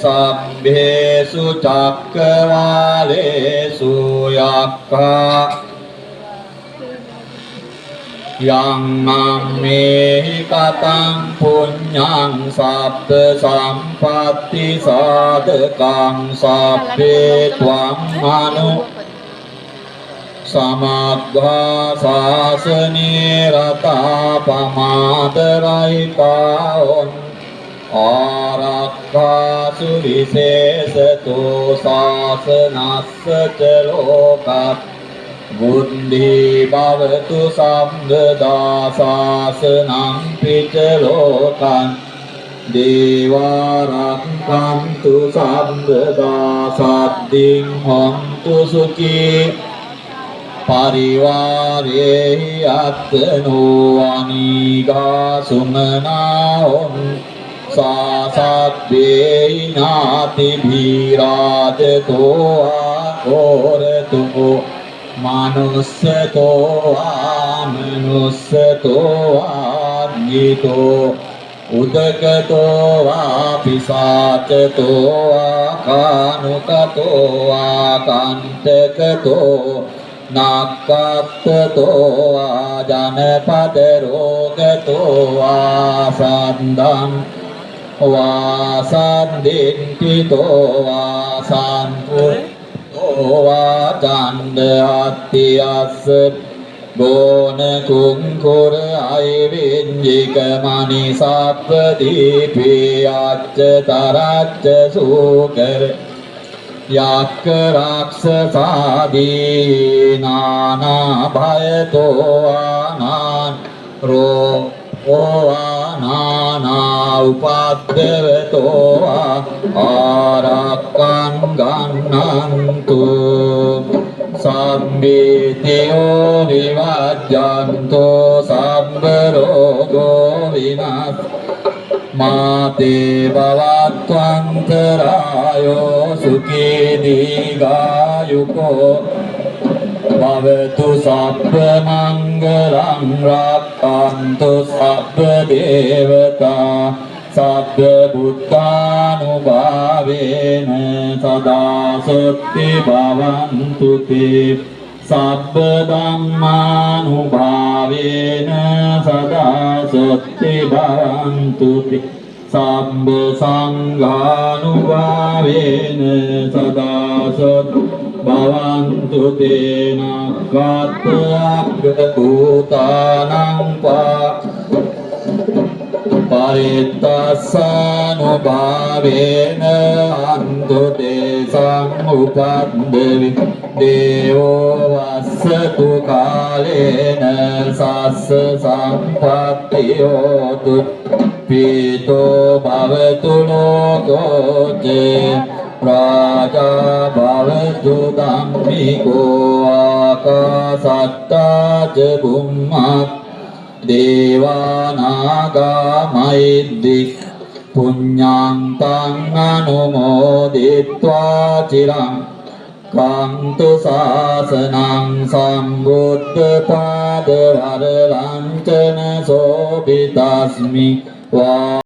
සබ්බේසු චක්කවාලේසු යක්ඛා යං මම්මේහි කතං පුඤ්ඤං සබ්බ සම්පatti සාධකං සබ්බේ ත්වං අනු සමග්ගා සාසනේ රතා පමාදරයිතාවොන් ආරක්ඛාසු විශේෂතෝ සාසනස්ස ච ලෝකත් බුද්ධි භවතු සම්බදා සාසනං පිච ලෝකං දේවාරක්ඛන්තු සම්බදා සද්දින් හොන්තු සුඛී පරිවාරේහි අත්තනෝ අනීගා සුමනාහොන් සාසබ්බේ නාති භීරාජතෝ ආකෝරතෝ මනුස්සතෝ ආමනුස්සතෝ ආග්ගිතෝ උදකතෝ ආපිසාචතෝ ආකානුකතෝ ආකන්තකතෝ නක්කත්තතෝ ආජනපද රෝගතෝ ආසන්දං වාසන්දින්තිතෝ වාසන්පුතෝ වාචණ්ඩ අත්තියස්ස ගෝන කුංකුර අයවිඤ්ජික මනි සප්පදීපී අච්ච තරච්ච සූකර යක්ක රාක්ෂසාදී නානා භයතෝ ආනාන් රෝගෝ ආනානා උපද්දවතෝ ආරක්ඛං ගන්නන්තු සම්බේතයෝ විවජ්ජන්තෝ සම්බ රෝගෝ විනාශ මාතේ භවත්වන්තරායෝ සුඛී දීඝායුකෝ භවතු සබ්බ මංගලං රක්ඛන්තු සබ්බ දේවතා සබ්බ බුද්ධානුභාවේන සදා සොත්ති භවන්තු තේ සබ්බ ධම්මානුභාවේන සදා සොත්ති භවන්තු තේ සබ්බ සංඝානුභාවේන සදා සොත්ති භවන්තු තේ නක්ඛත් අග්ගභූතානං පරිත්තස්සානුභාවේන අන්තු දේසං උපද්දවි දේවෝ වස්සතු කාලේන සස්ස සම්පත්තියෝතු පීතෝ භවතු ලෝකෝචේ රාජා භවතු ධම්මිකෝ ආකාසට්ටා ච බුම්මත් දේවානාගා මෛද්දික් පුඤ්ඤං තං අනුමෝදිත්වා චිරං කාන්තු සාසනං සම්බුද්ධ පාද වරලංචන සෝභිතස්මි වා